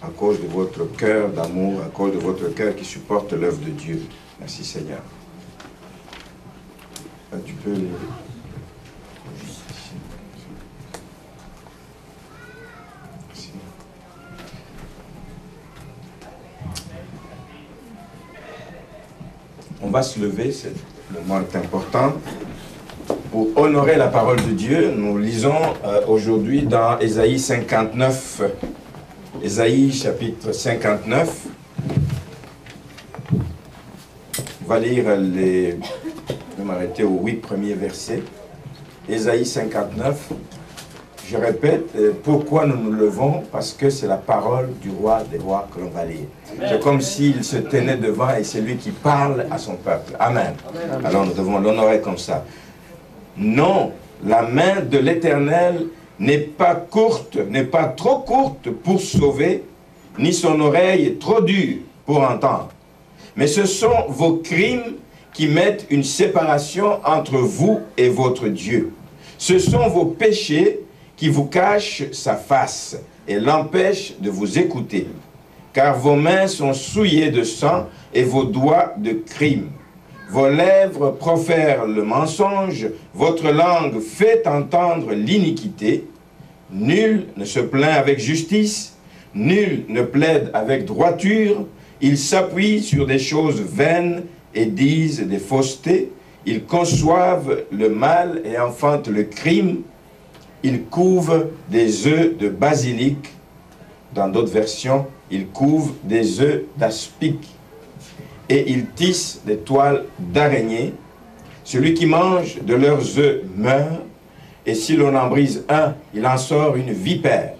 à cause de votre cœur d'amour, à cause de votre cœur qui supporte l'œuvre de Dieu. Merci Seigneur. Tu peux... On va se lever, le moment est important. Pour honorer la parole de Dieu, nous lisons aujourd'hui dans Ésaïe 59. Ésaïe chapitre 59. On va lire les... Je vais m'arrêter aux 8 premiers versets. Ésaïe 59. Je répète, pourquoi nous nous levons? Parce que c'est la parole du roi des rois que l'on va lire. C'est comme s'il se tenait devant et c'est lui qui parle à son peuple. Amen. Amen. Alors nous devons l'honorer comme ça. Non, la main de l'Éternel n'est pas courte, n'est pas trop courte pour sauver, ni son oreille trop dure pour entendre. Mais ce sont vos crimes qui mettent une séparation entre vous et votre Dieu. Ce sont vos péchés qui vous cachent sa face et l'empêchent de vous écouter. Car vos mains sont souillées de sang et vos doigts de crime. Vos lèvres profèrent le mensonge, votre langue fait entendre l'iniquité. Nul ne se plaint avec justice, nul ne plaide avec droiture. Ils s'appuient sur des choses vaines et disent des faussetés. Ils conçoivent le mal et enfantent le crime. Ils couvent des œufs de basilic. Dans d'autres versions, ils couvent des œufs d'aspic. Et ils tissent des toiles d'araignée. Celui qui mange de leurs œufs meurt, et si l'on en brise un, il en sort une vipère.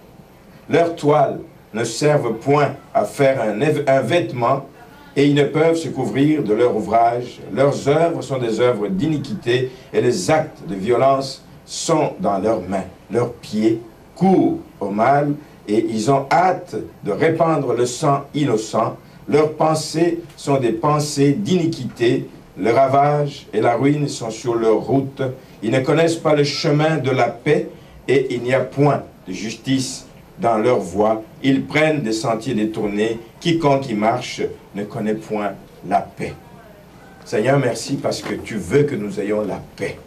Leurs toiles ne servent point à faire un vêtement, et ils ne peuvent se couvrir de leur ouvrage. Leurs œuvres sont des œuvres d'iniquité, et les actes de violence sont dans leurs mains. Leurs pieds courent au mal, et ils ont hâte de répandre le sang innocent. Leurs pensées sont des pensées d'iniquité. Le ravage et la ruine sont sur leur route. Ils ne connaissent pas le chemin de la paix, et il n'y a point de justice dans leur voie. Ils prennent des sentiers détournés. Quiconque y marche ne connaît point la paix. Seigneur, merci parce que tu veux que nous ayons la paix.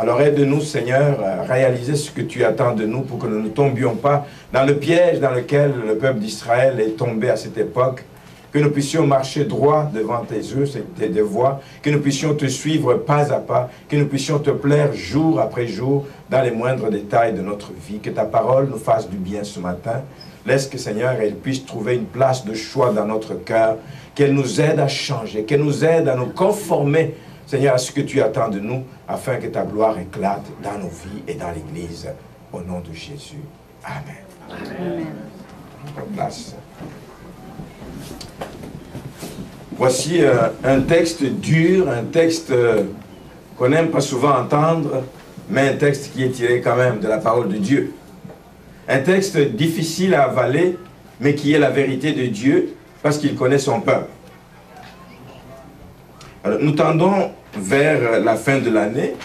Alors aide-nous, Seigneur, à réaliser ce que tu attends de nous pour que nous ne tombions pas dans le piège dans lequel le peuple d'Israël est tombé à cette époque. Que nous puissions marcher droit devant tes yeux, tes voies, que nous puissions te suivre pas à pas, que nous puissions te plaire jour après jour dans les moindres détails de notre vie. Que ta parole nous fasse du bien ce matin. Laisse que, Seigneur, elle puisse trouver une place de choix dans notre cœur, qu'elle nous aide à changer, qu'elle nous aide à nous conformer, Seigneur, à ce que tu attends de nous, afin que ta gloire éclate dans nos vies et dans l'Église. Au nom de Jésus. Amen. Amen. Place. Voici un texte dur, un texte qu'on n'aime pas souvent entendre, mais un texte qui est tiré quand même de la parole de Dieu. Un texte difficile à avaler, mais qui est la vérité de Dieu, parce qu'il connaît son peuple. Alors, nous tendons vers la fin de l'année.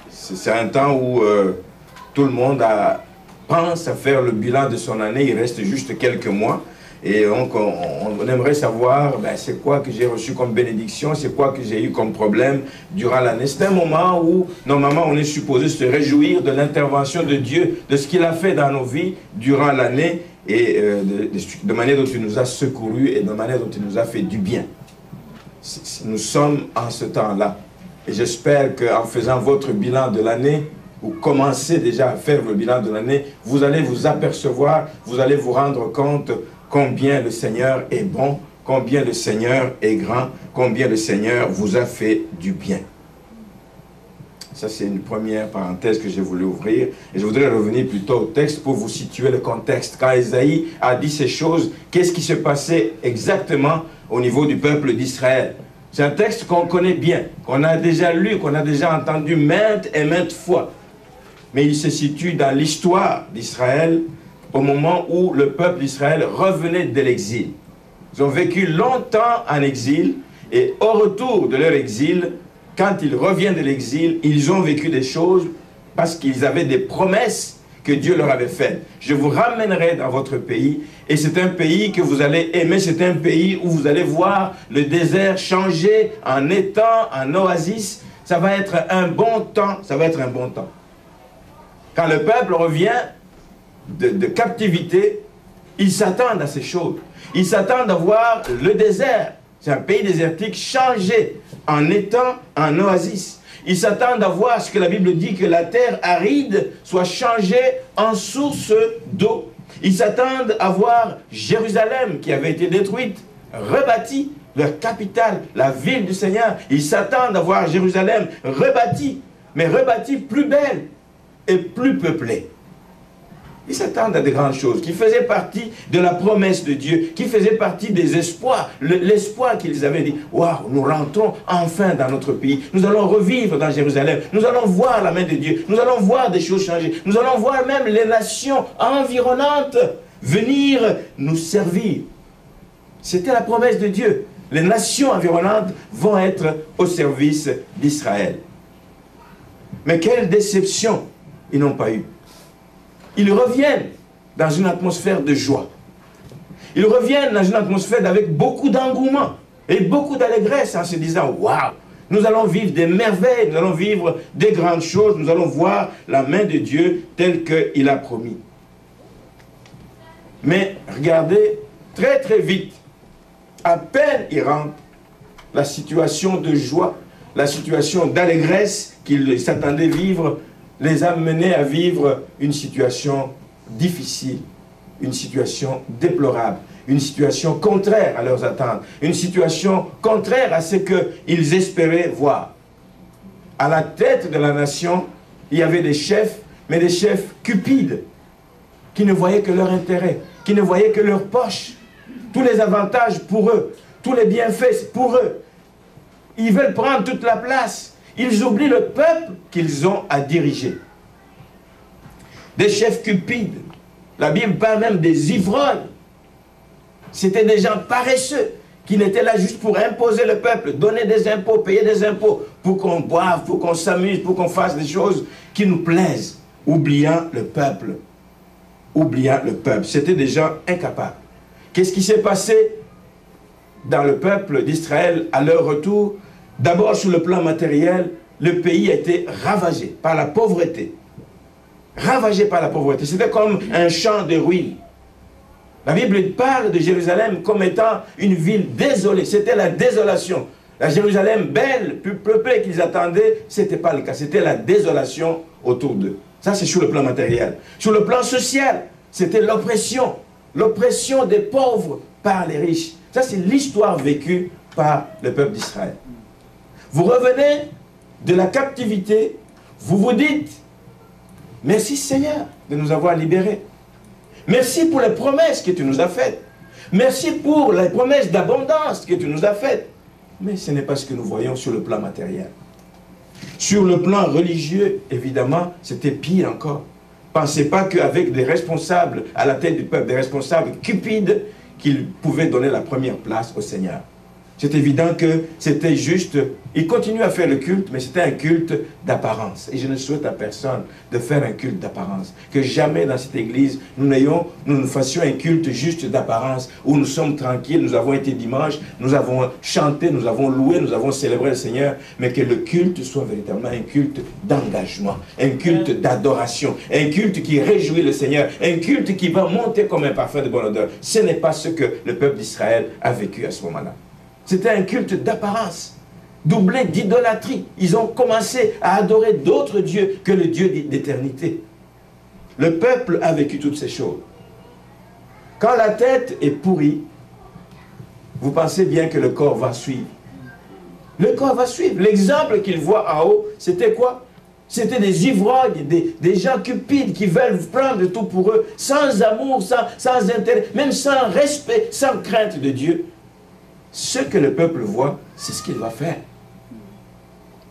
C'est un temps où tout le monde pense à faire le bilan de son année. Il reste juste quelques mois. Et donc, on aimerait savoir, c'est quoi que j'ai reçu comme bénédiction, c'est quoi que j'ai eu comme problème durant l'année. C'est un moment où, normalement, on est supposé se réjouir de l'intervention de Dieu, de ce qu'il a fait dans nos vies durant l'année, et de manière dont il nous a secourus et de manière dont il nous a fait du bien. Nous sommes en ce temps-là. Et j'espère qu'en faisant votre bilan de l'année, ou commencez déjà à faire le bilan de l'année, vous allez vous apercevoir, vous allez vous rendre compte combien le Seigneur est bon, combien le Seigneur est grand, combien le Seigneur vous a fait du bien. Ça, c'est une première parenthèse que j'ai voulu ouvrir. Et je voudrais revenir plutôt au texte pour vous situer le contexte. Quand Ésaïe a dit ces choses, qu'est-ce qui se passait exactement au niveau du peuple d'Israël? C'est un texte qu'on connaît bien, qu'on a déjà lu, qu'on a déjà entendu maintes et maintes fois. Mais il se situe dans l'histoire d'Israël, au moment où le peuple d'Israël revenait de l'exil. Ils ont vécu longtemps en exil, et au retour de leur exil, quand ils reviennent de l'exil, ils ont vécu des choses parce qu'ils avaient des promesses que Dieu leur avait faites. Je vous ramènerai dans votre pays et c'est un pays que vous allez aimer. C'est un pays où vous allez voir le désert changer en étang, en oasis. Ça va être un bon temps. Ça va être un bon temps. Quand le peuple revient de captivité, ils s'attendent à ces choses. Ils s'attendent à voir le désert. C'est un pays désertique changé en étang, en oasis. Ils s'attendent à voir ce que la Bible dit, que la terre aride soit changée en source d'eau. Ils s'attendent à voir Jérusalem qui avait été détruite, rebâtie, leur capitale, la ville du Seigneur. Ils s'attendent à voir Jérusalem rebâtie, mais rebâtie plus belle et plus peuplée. Ils s'attendent à de grandes choses qui faisaient partie de la promesse de Dieu, qui faisaient partie des espoirs, l'espoir qu'ils avaient dit, waouh, nous rentrons enfin dans notre pays, nous allons revivre dans Jérusalem, nous allons voir la main de Dieu, nous allons voir des choses changer, nous allons voir même les nations environnantes venir nous servir. C'était la promesse de Dieu. Les nations environnantes vont être au service d'Israël. Mais quelle déception ils n'ont pas eu. Ils reviennent dans une atmosphère de joie. Ils reviennent dans une atmosphère avec beaucoup d'engouement et beaucoup d'allégresse en se disant, waouh, nous allons vivre des merveilles, nous allons vivre des grandes choses, nous allons voir la main de Dieu telle qu'il a promis. Mais regardez, très très vite, à peine ils rentrent, la situation de joie, la situation d'allégresse qu'ils s'attendaient vivre, les a menés à vivre une situation difficile, une situation déplorable, une situation contraire à leurs attentes, une situation contraire à ce qu'ils espéraient voir. À la tête de la nation, il y avait des chefs, mais des chefs cupides, qui ne voyaient que leur intérêt, qui ne voyaient que leur poche, tous les avantages pour eux, tous les bienfaits pour eux. Ils veulent prendre toute la place. Ils oublient le peuple qu'ils ont à diriger. Des chefs cupides. La Bible parle même des ivrognes. C'était des gens paresseux qui n'étaient là juste pour imposer le peuple, donner des impôts, payer des impôts, pour qu'on boive, pour qu'on s'amuse, pour qu'on fasse des choses qui nous plaisent, oubliant le peuple. Oubliant le peuple. C'était des gens incapables. Qu'est-ce qui s'est passé dans le peuple d'Israël à leur retour? D'abord, sur le plan matériel, le pays a été ravagé par la pauvreté. Ravagé par la pauvreté. C'était comme un champ de ruines. La Bible parle de Jérusalem comme étant une ville désolée. C'était la désolation. La Jérusalem belle, plus peuplée qu'ils attendaient, ce n'était pas le cas. C'était la désolation autour d'eux. Ça, c'est sur le plan matériel. Sur le plan social, c'était l'oppression. L'oppression des pauvres par les riches. Ça, c'est l'histoire vécue par le peuple d'Israël. Vous revenez de la captivité, vous vous dites, merci Seigneur de nous avoir libérés. Merci pour les promesses que tu nous as faites. Merci pour les promesses d'abondance que tu nous as faites. Mais ce n'est pas ce que nous voyons sur le plan matériel. Sur le plan religieux, évidemment, c'était pire encore. Pensez pas qu'avec des responsables à la tête du peuple, des responsables cupides, qu'ils pouvaient donner la première place au Seigneur. C'est évident que c'était juste, ils continuent à faire le culte, mais c'était un culte d'apparence. Et je ne souhaite à personne de faire un culte d'apparence. Que jamais dans cette église, nous fassions un culte juste d'apparence, où nous sommes tranquilles, nous avons été dimanche, nous avons chanté, nous avons loué, nous avons célébré le Seigneur, mais que le culte soit véritablement un culte d'engagement, un culte d'adoration, un culte qui réjouit le Seigneur, un culte qui va monter comme un parfum de bonne odeur. Ce n'est pas ce que le peuple d'Israël a vécu à ce moment-là. C'était un culte d'apparence, doublé d'idolâtrie. Ils ont commencé à adorer d'autres dieux que le Dieu d'éternité. Le peuple a vécu toutes ces choses. Quand la tête est pourrie, vous pensez bien que le corps va suivre. Le corps va suivre. L'exemple qu'il voit en haut, c'était quoi? C'était des ivrognes, des gens cupides qui veulent prendre tout pour eux, sans amour, sans intérêt, même sans respect, sans crainte de Dieu. Ce que le peuple voit, c'est ce qu'il va faire.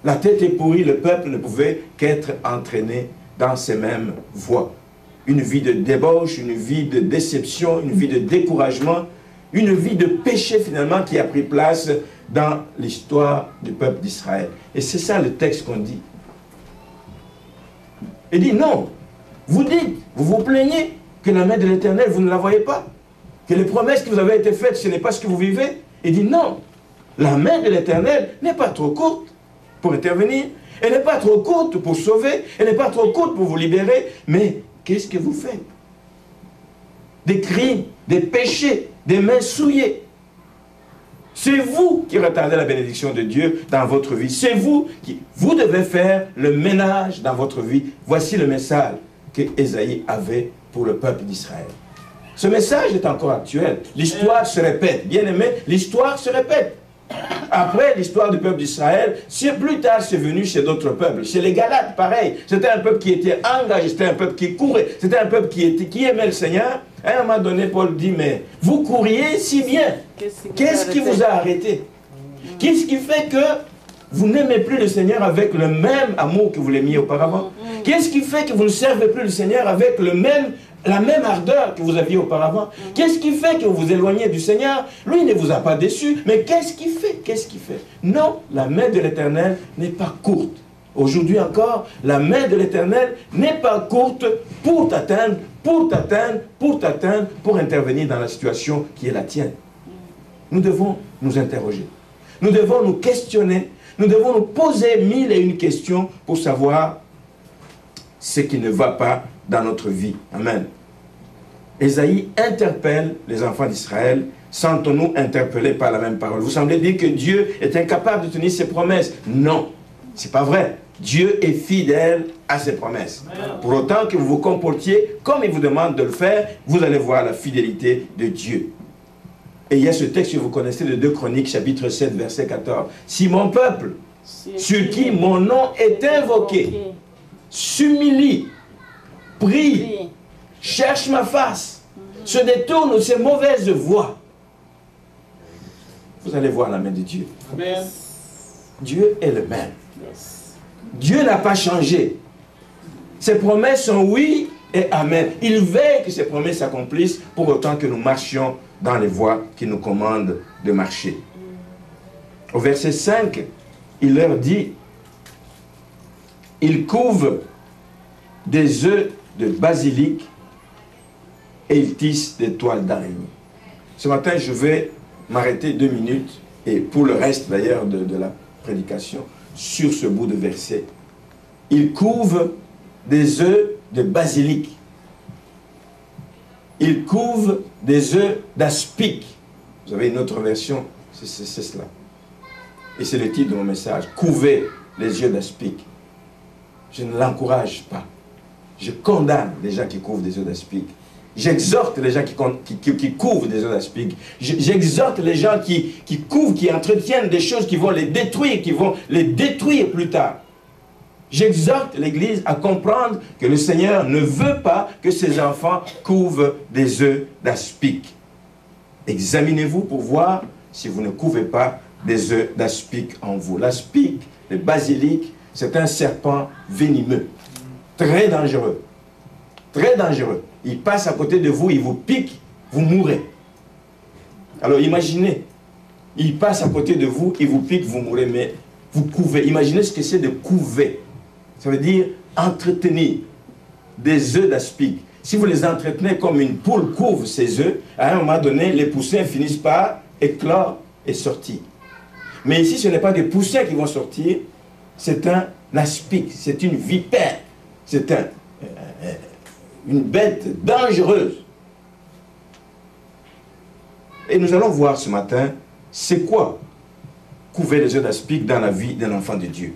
La tête est pourrie, le peuple ne pouvait qu'être entraîné dans ces mêmes voies. Une vie de débauche, une vie de déception, une vie de découragement, une vie de péché finalement qui a pris place dans l'histoire du peuple d'Israël. Et c'est ça le texte qu'on dit. Il dit non, Vous dites, vous vous plaignez que la main de l'Éternel, vous ne la voyez pas. Que les promesses qui vous avaient été faites, ce n'est pas ce que vous vivez. Il dit non, la main de l'Éternel n'est pas trop courte pour intervenir. Elle n'est pas trop courte pour sauver. Elle n'est pas trop courte pour vous libérer. Mais qu'est-ce que vous faites? Des crimes, des péchés, des mains souillées. C'est vous qui retardez la bénédiction de Dieu dans votre vie. C'est vous qui... Vous devez faire le ménage dans votre vie. Voici le message que Ésaïe avait pour le peuple d'Israël. Ce message est encore actuel. L'histoire se répète. Bien aimé, l'histoire se répète. Après l'histoire du peuple d'Israël, plus tard c'est venu chez d'autres peuples. Chez les Galates, pareil. C'était un peuple qui était engagé, c'était un peuple qui courait, c'était un peuple qui aimait le Seigneur. À un moment donné, Paul dit, mais vous couriez si bien. Qu'est-ce qui vous a arrêté? Qu'est-ce qui fait que vous n'aimez plus le Seigneur avec le même amour que vous l'aimiez auparavant? Qu'est-ce qui fait que vous ne servez plus le Seigneur avec la même ardeur que vous aviez auparavant? Qu'est-ce qui fait que vous vous éloignez du Seigneur? Lui ne vous a pas déçu, mais qu'est-ce qu'il fait? Qu'est-ce qu'il fait? Non, la main de l'Éternel n'est pas courte. Aujourd'hui encore, la main de l'Éternel n'est pas courte pour t'atteindre, pour intervenir dans la situation qui est la tienne. Nous devons nous interroger. Nous devons nous questionner. Nous devons nous poser 1001 questions pour savoir ce qui ne va pas dans notre vie. Amen. Ésaïe interpelle les enfants d'Israël. Sentons-nous interpellés par la même parole. Vous semblez dire que Dieu est incapable de tenir ses promesses. Non, c'est pas vrai. Dieu est fidèle à ses promesses. Pour autant que vous vous comportiez comme il vous demande de le faire, vous allez voir la fidélité de Dieu. Et il y a ce texte que vous connaissez de 2 Chroniques, chapitre 7, verset 14. Si mon peuple, sur qui mon nom est invoqué, s'humilie, prie, cherche ma face, se détourne de ses mauvaises voies, vous allez voir la main de Dieu. Amen. Dieu est le même. Dieu n'a pas changé. Ses promesses sont oui et amen. Il veille que ses promesses s'accomplissent pour autant que nous marchions dans les voies qu'il nous commande de marcher. Au verset 5, il leur dit, il couve des œufs de basilic et il tisse des toiles d'araignée. Ce matin, je vais m'arrêter 2 minutes, et pour le reste d'ailleurs de la prédication, sur ce bout de verset. Il couve des œufs de basilic. Il couve des œufs d'aspic. Vous avez une autre version, c'est cela. Et c'est le titre de mon message. Couvez les œufs d'aspic. Je ne l'encourage pas. Je condamne les gens qui couvrent des œufs d'aspic. J'exhorte les gens qui couvrent des œufs d'aspic. J'exhorte les gens qui couvrent, qui entretiennent des choses qui vont les détruire plus tard. J'exhorte l'Église à comprendre que le Seigneur ne veut pas que ses enfants couvrent des œufs d'aspic. Examinez-vous pour voir si vous ne couvrez pas des œufs d'aspic en vous. L'aspic, le basilic, c'est un serpent venimeux, très dangereux. Très dangereux. Il passe à côté de vous, il vous pique, vous mourrez. Alors imaginez, il passe à côté de vous, il vous pique, vous mourrez, mais vous couvez. Imaginez ce que c'est de couver. Ça veut dire entretenir des œufs d'aspic. Si vous les entretenez comme une poule couvre ses œufs, à un moment donné, les poussins finissent par éclore et sortir. Mais ici, ce n'est pas des poussins qui vont sortir, c'est un aspic, c'est une vipère, c'est une bête dangereuse. Et nous allons voir ce matin, c'est quoi couver les œufs d'aspic dans la vie d'un enfant de Dieu.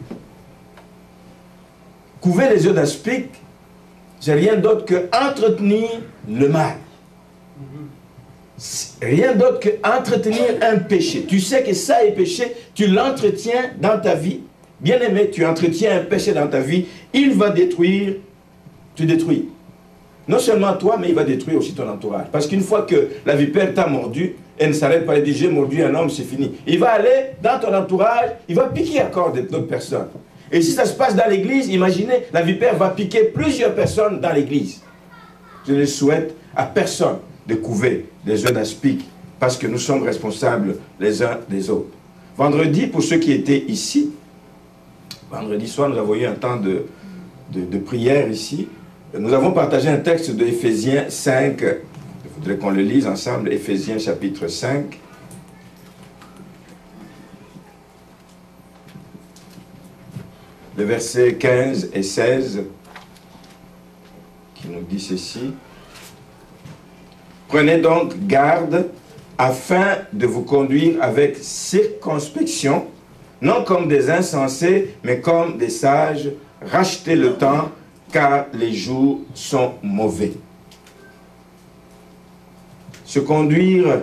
Couver les œufs d'aspic, c'est rien d'autre que entretenir le mal. Rien d'autre que entretenir un péché. Tu sais que ça est péché, tu l'entretiens dans ta vie. Bien aimé, tu entretiens un péché dans ta vie, il va détruire, tu détruis. Non seulement toi, mais il va détruire aussi ton entourage. Parce qu'une fois que la vipère t'a mordu, elle ne s'arrête pas, elle dit j'ai mordu un homme, c'est fini. Il va aller dans ton entourage, il va piquer encore d'autres personnes. Et si ça se passe dans l'église, imaginez, la vipère va piquer plusieurs personnes dans l'église. Je ne souhaite à personne de couver des œufs d'aspic, parce que nous sommes responsables les uns des autres. Vendredi, pour ceux qui étaient ici, vendredi soir, nous avons eu un temps de prière ici. Nous avons partagé un texte de Éphésiens 5. Il faudrait qu'on le lise ensemble. Éphésiens chapitre 5. Le verset 15 et 16 qui nous dit ceci. Prenez donc garde afin de vous conduire avec circonspection, non comme des insensés, mais comme des sages. Rachetez le temps, car les jours sont mauvais. Se conduire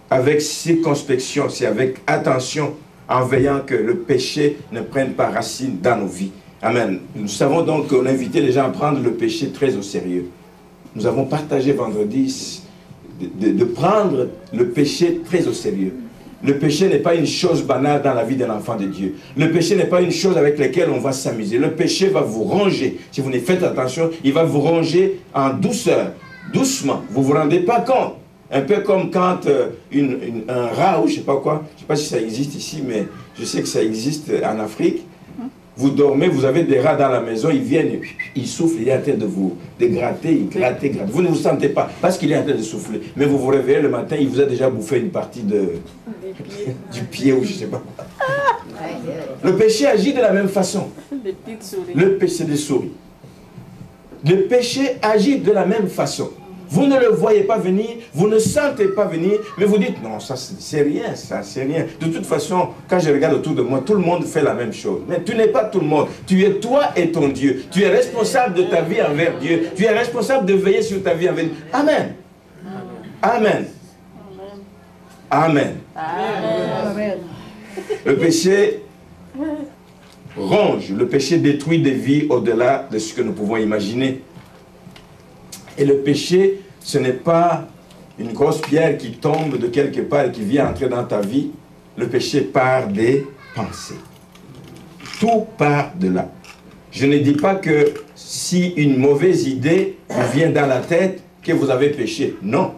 avec circonspection, c'est avec attention, en veillant que le péché ne prenne pas racine dans nos vies. Amen. Nous savons donc qu'on a invité les gens à prendre le péché très au sérieux. Nous avons partagé vendredi de prendre le péché très au sérieux. Le péché n'est pas une chose banale dans la vie d'un enfant de Dieu. Le péché n'est pas une chose avec laquelle on va s'amuser. Le péché va vous ronger. Si vous ne faites attention, il va vous ronger en douceur, doucement. Vous ne vous rendez pas compte. Un peu comme quand un rat ou je ne sais pas quoi, je ne sais pas si ça existe ici, mais je sais que ça existe en Afrique. Vous dormez, vous avez des rats dans la maison, ils viennent, ils soufflent, il est en train de vous gratter, il gratte. Vous ne vous sentez pas, parce qu'il est en train de souffler. Mais vous vous réveillez le matin, il vous a déjà bouffé une partie du pied ou je ne sais pas quoi. Le péché agit de la même façon. Des petites souris. Le péché des souris. Le péché agit de la même façon. Vous ne le voyez pas venir, vous ne sentez pas venir, mais vous dites, non, ça c'est rien, ça c'est rien. De toute façon, quand je regarde autour de moi, tout le monde fait la même chose. Mais tu n'es pas tout le monde. Tu es toi et ton Dieu. Tu es responsable de ta vie envers Dieu. Tu es responsable de veiller sur ta vie envers Dieu. Amen. Amen. Amen. Amen. Le péché ronge, le péché détruit des vies au-delà de ce que nous pouvons imaginer. Et le péché, ce n'est pas une grosse pierre qui tombe de quelque part et qui vient entrer dans ta vie. Le péché part des pensées. Tout part de là. Je ne dis pas que si une mauvaise idée vous vient dans la tête, que vous avez péché. Non.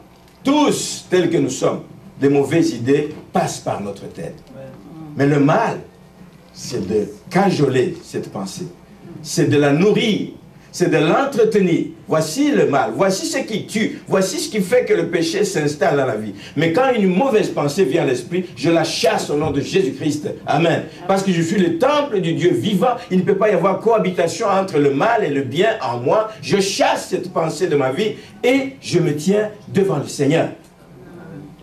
Tous, tels que nous sommes, les mauvaises idées passent par notre tête. Mais le mal, c'est de cajoler cette pensée. C'est de la nourrir. C'est de l'entretenir. Voici le mal, voici ce qui tue, voici ce qui fait que le péché s'installe dans la vie. Mais quand une mauvaise pensée vient à l'esprit, je la chasse au nom de Jésus-Christ. Amen. Parce que je suis le temple du Dieu vivant, il ne peut pas y avoir cohabitation entre le mal et le bien en moi. Je chasse cette pensée de ma vie et je me tiens devant le Seigneur.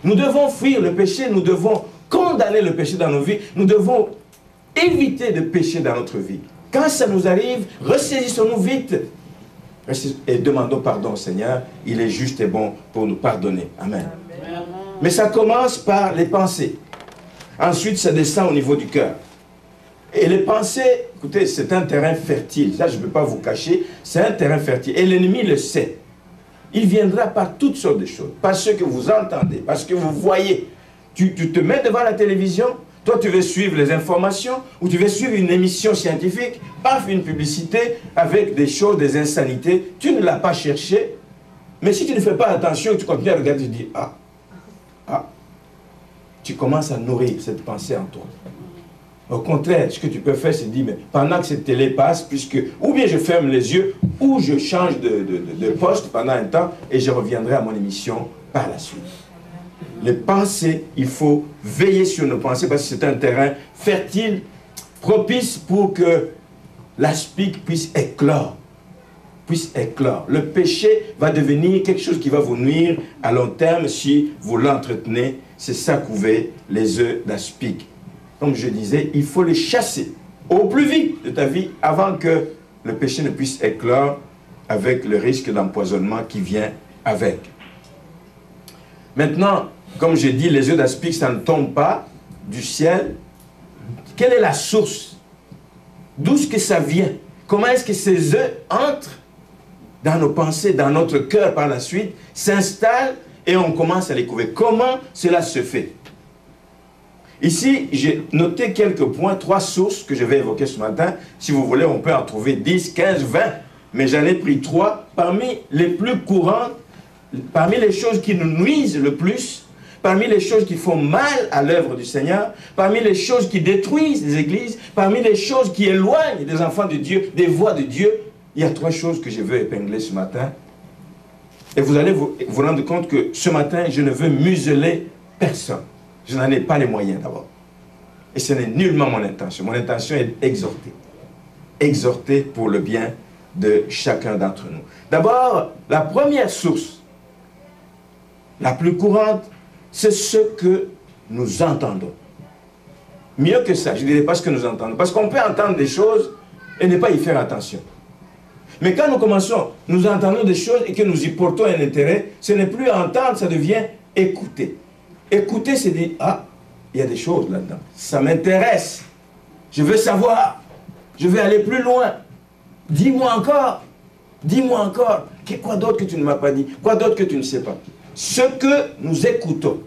Nous devons fuir le péché, nous devons condamner le péché dans nos vies, nous devons éviter de pécher dans notre vie. Quand ça nous arrive, ressaisissons-nous vite et demandons pardon au Seigneur. Il est juste et bon pour nous pardonner. Amen. Amen. Mais ça commence par les pensées. Ensuite, ça descend au niveau du cœur. Et les pensées, écoutez, c'est un terrain fertile. Ça, je ne peux pas vous cacher. C'est un terrain fertile. Et l'ennemi le sait. Il viendra par toutes sortes de choses. Par ce que vous entendez, par ce que vous voyez. Tu te mets devant la télévision. Toi, tu veux suivre les informations ou tu veux suivre une émission scientifique, paf, une publicité avec des choses, des insanités. Tu ne l'as pas cherché. Mais si tu ne fais pas attention, tu continues à regarder, tu dis, tu commences à nourrir cette pensée en toi. Au contraire, ce que tu peux faire, c'est dire, mais pendant que cette télé passe, puisque ou bien je ferme les yeux, ou je change de poste pendant un temps et je reviendrai à mon émission par la suite. Les pensées, il faut veiller sur nos pensées parce que c'est un terrain fertile, propice pour que l'aspic puisse éclore. Le péché va devenir quelque chose qui va vous nuire à long terme si vous l'entretenez. C'est ça couver les œufs d'aspic. Comme je disais, il faut les chasser au plus vite de ta vie avant que le péché ne puisse éclore avec le risque d'empoisonnement qui vient avec. Maintenant, comme j'ai dit, les œufs d'aspic, ça ne tombe pas du ciel. Quelle est la source? D'où est-ce que ça vient? Comment est-ce que ces œufs entrent dans nos pensées, dans notre cœur par la suite, s'installent et on commence à les couver? Comment cela se fait? Ici, j'ai noté quelques points, 3 sources que je vais évoquer ce matin. Si vous voulez, on peut en trouver 10, 15, 20. Mais j'en ai pris 3 parmi les plus courantes, parmi les choses qui nous nuisent le plus, parmi les choses qui font mal à l'œuvre du Seigneur, parmi les choses qui détruisent les églises, parmi les choses qui éloignent des enfants de Dieu, des voies de Dieu. il y a 3 choses que je veux épingler ce matin. Et vous allez vous rendre compte que ce matin, je ne veux museler personne. Je n'en ai pas les moyens d'abord. Et ce n'est nullement mon intention. Mon intention est d'exhorter. Exhorter pour le bien de chacun d'entre nous. D'abord, la première source, la plus courante, c'est ce que nous entendons. Mieux que ça, je ne dirais pas ce que nous entendons. Parce qu'on peut entendre des choses et ne pas y faire attention. Mais quand nous commençons, nous entendons des choses et que nous y portons un intérêt, ce n'est plus entendre, ça devient écouter. Écouter, c'est dire, ah, il y a des choses là-dedans. Ça m'intéresse. Je veux savoir. Je veux aller plus loin. Dis-moi encore. Dis-moi encore. Quoi d'autre que tu ne m'as pas dit? Quoi d'autre que tu ne sais pas? Ce que nous écoutons.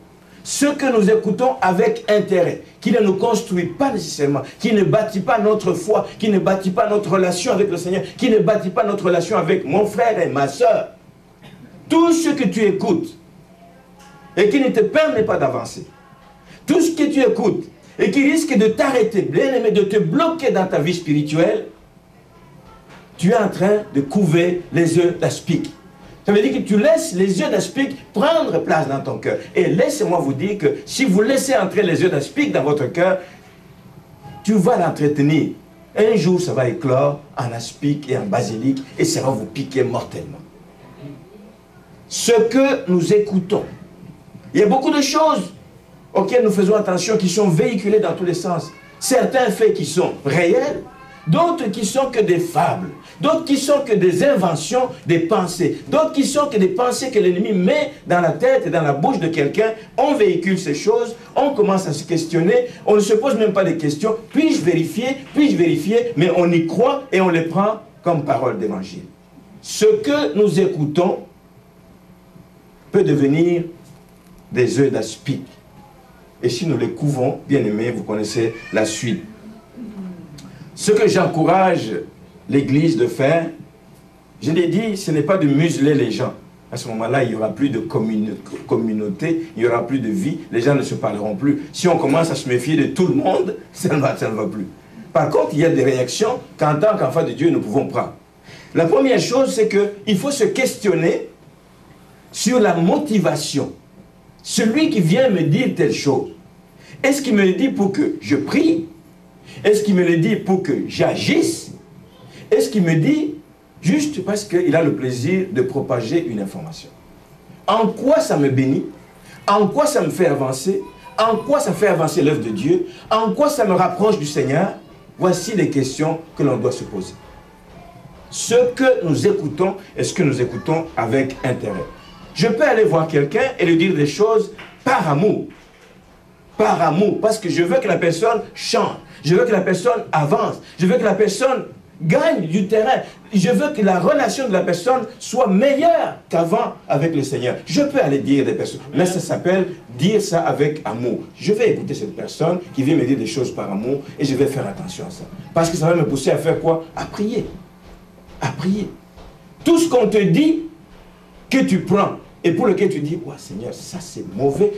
Ce que nous écoutons avec intérêt, qui ne nous construit pas nécessairement, qui ne bâtit pas notre foi, qui ne bâtit pas notre relation avec le Seigneur, qui ne bâtit pas notre relation avec mon frère et ma soeur. Tout ce que tu écoutes et qui ne te permet pas d'avancer, tout ce que tu écoutes et qui risque de t'arrêter, bien aimé, de te bloquer dans ta vie spirituelle, tu es en train de couver les œufs d'aspic. Ça veut dire que tu laisses les œufs d'aspic prendre place dans ton cœur. Et laissez-moi vous dire que si vous laissez entrer les œufs d'aspic dans votre cœur, tu vas l'entretenir. Un jour, ça va éclore en aspic et en basilic et ça va vous piquer mortellement. Ce que nous écoutons. Il y a beaucoup de choses auxquelles nous faisons attention qui sont véhiculées dans tous les sens. Certains faits qui sont réels, d'autres qui sont que des fables, d'autres qui sont que des inventions, des pensées, d'autres qui sont que des pensées que l'ennemi met dans la tête et dans la bouche de quelqu'un. On véhicule ces choses, on commence à se questionner, on ne se pose même pas de questions. Puis-je vérifier, mais on y croit et on les prend comme parole d'évangile. Ce que nous écoutons peut devenir des œufs d'aspic. Et si nous les couvons, bien aimés, vous connaissez la suite. Ce que j'encourage l'Église de faire, je l'ai dit, ce n'est pas de museler les gens. À ce moment-là, il n'y aura plus de communauté, il n'y aura plus de vie, les gens ne se parleront plus. Si on commence à se méfier de tout le monde, ça ne va plus. Par contre, il y a des réactions qu'en tant qu'enfants de Dieu, nous pouvons prendre. La première chose, c'est qu'il faut se questionner sur la motivation. Celui qui vient me dire telle chose, est-ce qu'il me le dit pour que je prie? Est-ce qu'il me le dit pour que j'agisse? Est-ce qu'il me dit juste parce qu'il a le plaisir de propager une information? En quoi ça me bénit? En quoi ça me fait avancer? En quoi ça fait avancer l'œuvre de Dieu? En quoi ça me rapproche du Seigneur? Voici les questions que l'on doit se poser. Ce que nous écoutons, est-ce que nous écoutons avec intérêt? Je peux aller voir quelqu'un et lui dire des choses par amour. Par amour, parce que je veux que la personne change. Je veux que la personne avance. Je veux que la personne gagne du terrain. Je veux que la relation de la personne soit meilleure qu'avant avec le Seigneur. Je peux aller dire des personnes, mais ça s'appelle dire ça avec amour. Je vais écouter cette personne qui vient me dire des choses par amour et je vais faire attention à ça. Parce que ça va me pousser à faire quoi? À prier. À prier. Tout ce qu'on te dit, que tu prends, et pour lequel tu dis, ouais, Seigneur, ça c'est mauvais,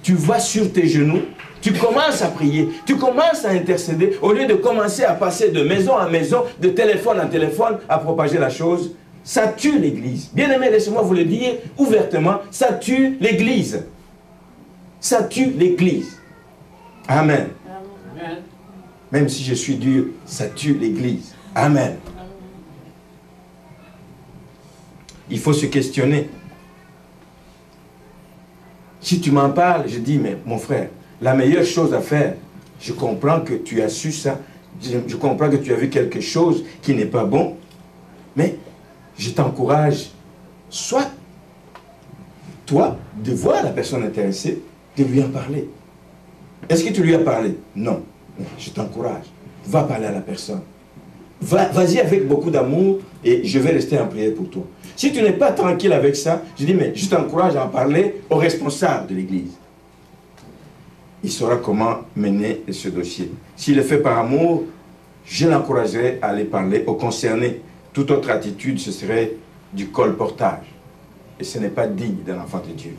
tu vas sur tes genoux, tu commences à prier, tu commences à intercéder, au lieu de commencer à passer de maison en maison, de téléphone en téléphone, à propager la chose. Ça tue l'Église. Bien aimé, laissez-moi vous le dire ouvertement, ça tue l'Église. Ça tue l'Église. Amen. Amen. Même si je suis dur, ça tue l'Église. Amen. Il faut se questionner. Si tu m'en parles, je dis, mais mon frère, la meilleure chose à faire, je comprends que tu as su ça, je comprends que tu as vu quelque chose qui n'est pas bon, mais je t'encourage, soit toi, de voir la personne intéressée, de lui en parler. Est-ce que tu lui as parlé? Non. Je t'encourage. Va parler à la personne. Vas-y avec beaucoup d'amour et je vais rester en prière pour toi. Si tu n'es pas tranquille avec ça, je dis, mais je t'encourage à en parler au responsable de l'Église. Il saura comment mener ce dossier. S'il le fait par amour, je l'encouragerai à aller parler aux concernés. Toute autre attitude, ce serait du colportage. Et ce n'est pas digne d'un enfant de Dieu.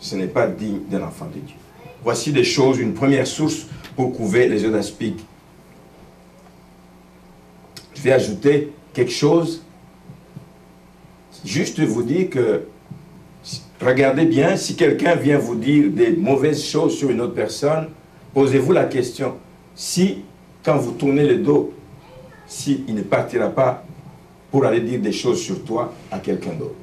Ce n'est pas digne d'un enfant de Dieu. Voici des choses, une première source pour couver les œufs d'aspic. Je vais ajouter quelque chose, juste vous dire que, regardez bien, si quelqu'un vient vous dire des mauvaises choses sur une autre personne, posez-vous la question, si, quand vous tournez le dos, s'il ne partira pas pour aller dire des choses sur toi à quelqu'un d'autre.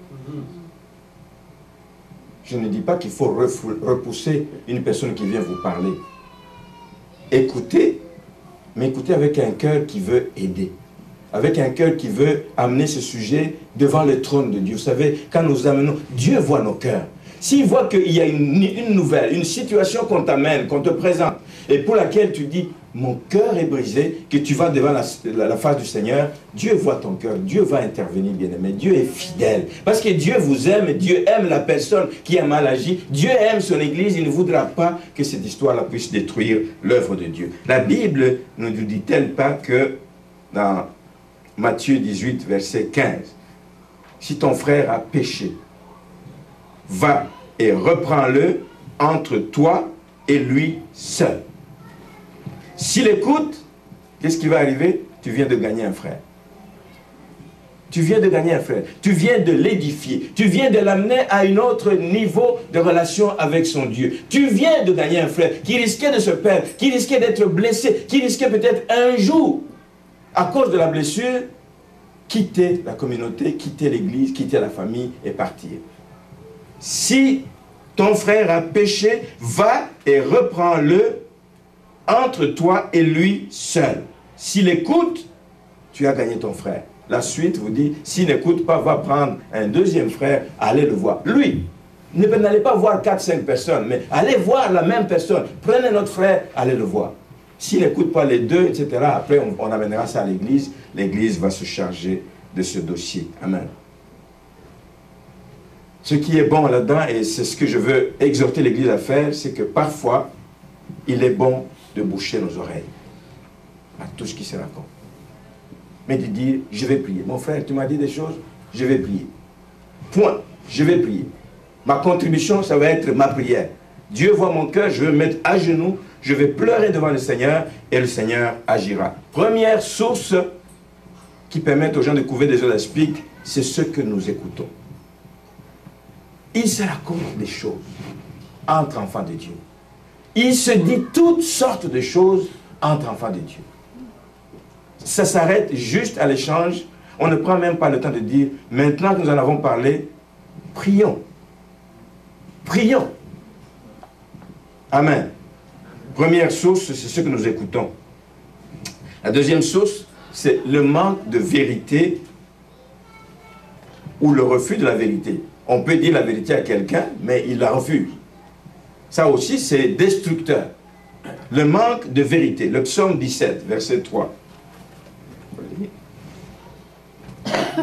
Je ne dis pas qu'il faut repousser une personne qui vient vous parler. Écoutez, mais écoutez avec un cœur qui veut aider. Avec un cœur qui veut amener ce sujet devant le trône de Dieu. Vous savez, quand nous amenons, Dieu voit nos cœurs. S'il voit qu'il y a une nouvelle, une situation qu'on t'amène, qu'on te présente, et pour laquelle tu dis, mon cœur est brisé, que tu vas devant la face du Seigneur, Dieu voit ton cœur, Dieu va intervenir, bien-aimé. Dieu est fidèle. Parce que Dieu vous aime, Dieu aime la personne qui a mal agi, Dieu aime son Église, il ne voudra pas que cette histoire-là puisse détruire l'œuvre de Dieu. La Bible ne nous dit-elle pas que dans Matthieu 18, verset 15, si ton frère a péché, va et reprends-le entre toi et lui seul. S'il écoute, qu'est-ce qui va arriver? Tu viens de gagner un frère. Tu viens de gagner un frère. Tu viens de l'édifier. Tu viens de l'amener à un autre niveau de relation avec son Dieu. Tu viens de gagner un frère qui risquait de se perdre, qui risquait d'être blessé, qui risquait peut-être un jour, à cause de la blessure, quitter la communauté, quitter l'église, quitter la famille et partir. Si ton frère a péché, va et reprends-le entre toi et lui seul. S'il écoute, tu as gagné ton frère. La suite vous dit, s'il n'écoute pas, va prendre un deuxième frère, allez le voir. Lui, n'allez pas voir 4-5 personnes, mais allez voir la même personne. Prenez notre frère, allez le voir. S'il n'écoute pas les deux, etc., après on amènera ça à l'église. L'église va se charger de ce dossier. Amen. Ce qui est bon là-dedans, et c'est ce que je veux exhorter l'église à faire, c'est que parfois, il est bon de boucher nos oreilles à tout ce qui se raconte. Mais de dire, je vais prier. Mon frère, tu m'as dit des choses, je vais prier. Point. Je vais prier. Ma contribution, ça va être ma prière. Dieu voit mon cœur, je vais me mettre à genoux, je vais pleurer devant le Seigneur et le Seigneur agira. Première source qui permet aux gens de couver des eaux d'aspic, c'est ce que nous écoutons. Il se raconte des choses entre enfants de Dieu. Il se dit toutes sortes de choses entre enfants de Dieu. Ça s'arrête juste à l'échange. On ne prend même pas le temps de dire, maintenant que nous en avons parlé, prions. Prions. Amen. Première source, c'est ce que nous écoutons. La deuxième source, c'est le manque de vérité ou le refus de la vérité. On peut dire la vérité à quelqu'un, mais il la refuse. Ça aussi, c'est destructeur. Le manque de vérité. Le psaume 17, verset 3.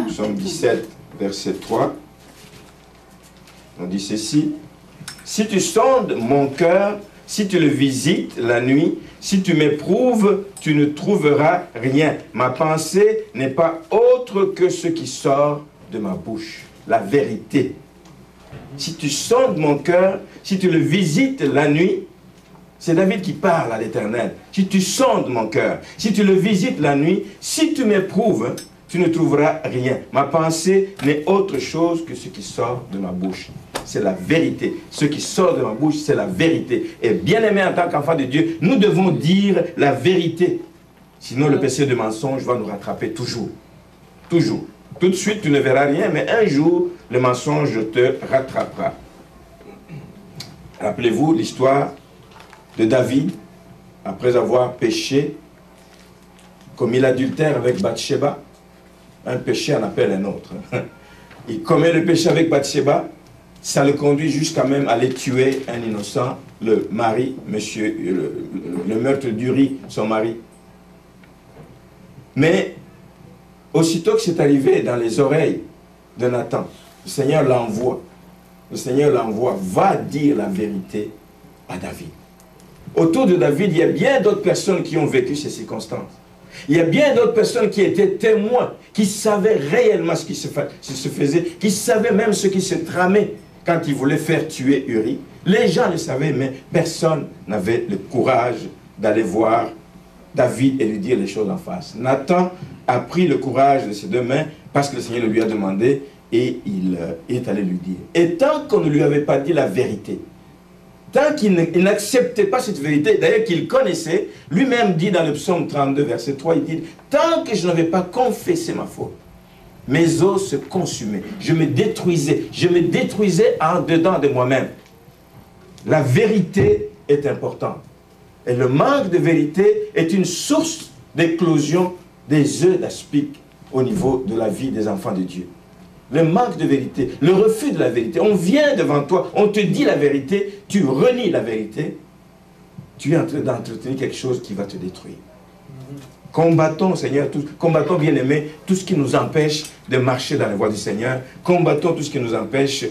Psaume 17, verset 3. On dit ceci. Si tu sondes mon cœur, si tu le visites la nuit, si tu m'éprouves, tu ne trouveras rien. Ma pensée n'est pas autre que ce qui sort de ma bouche. La vérité. Si tu sondes mon cœur, si tu le visites la nuit, c'est David qui parle à l'Éternel. Si tu sondes mon cœur, si tu le visites la nuit, si tu m'éprouves, tu ne trouveras rien. Ma pensée n'est autre chose que ce qui sort de ma bouche. C'est la vérité. Ce qui sort de ma bouche, c'est la vérité. Et bien aimé en tant qu'enfant de Dieu, nous devons dire la vérité. Sinon, le péché de mensonge va nous rattraper toujours. Toujours. Tout de suite, tu ne verras rien, mais un jour, le mensonge te rattrapera. Rappelez-vous l'histoire de David, après avoir péché, commis l'adultère avec Bathsheba. Un péché en appelle un autre. Il commet le péché avec Bathsheba, ça le conduit jusqu'à même aller tuer un innocent, le mari, le meurtre d'Uri, son mari. Mais, aussitôt que c'est arrivé dans les oreilles de Nathan, le Seigneur l'envoie. Le Seigneur l'envoie, va dire la vérité à David. Autour de David, il y a bien d'autres personnes qui ont vécu ces circonstances. Il y a bien d'autres personnes qui étaient témoins, qui savaient réellement ce qui se faisait, qui savaient même ce qui se tramait quand ils voulaient faire tuer Uri. Les gens le savaient, mais personne n'avait le courage d'aller voir David et lui dire les choses en face. Nathan a pris le courage de ses deux mains parce que le Seigneur le lui a demandé et il est allé lui dire. Et tant qu'on ne lui avait pas dit la vérité, tant qu'il n'acceptait pas cette vérité, d'ailleurs qu'il connaissait, lui-même dit dans le psaume 32, verset 3, il dit, tant que je n'avais pas confessé ma faute, mes os se consumaient, je me détruisais en dedans de moi-même. La vérité est importante. Et le manque de vérité est une source d'éclosion des œufs d'aspic au niveau de la vie des enfants de Dieu. Le manque de vérité, le refus de la vérité. On vient devant toi, on te dit la vérité, tu renies la vérité, tu es en train d'entretenir quelque chose qui va te détruire. Combattons, Seigneur, combattons, bien-aimés, tout ce qui nous empêche de marcher dans la voie du Seigneur. Combattons tout ce qui nous empêche,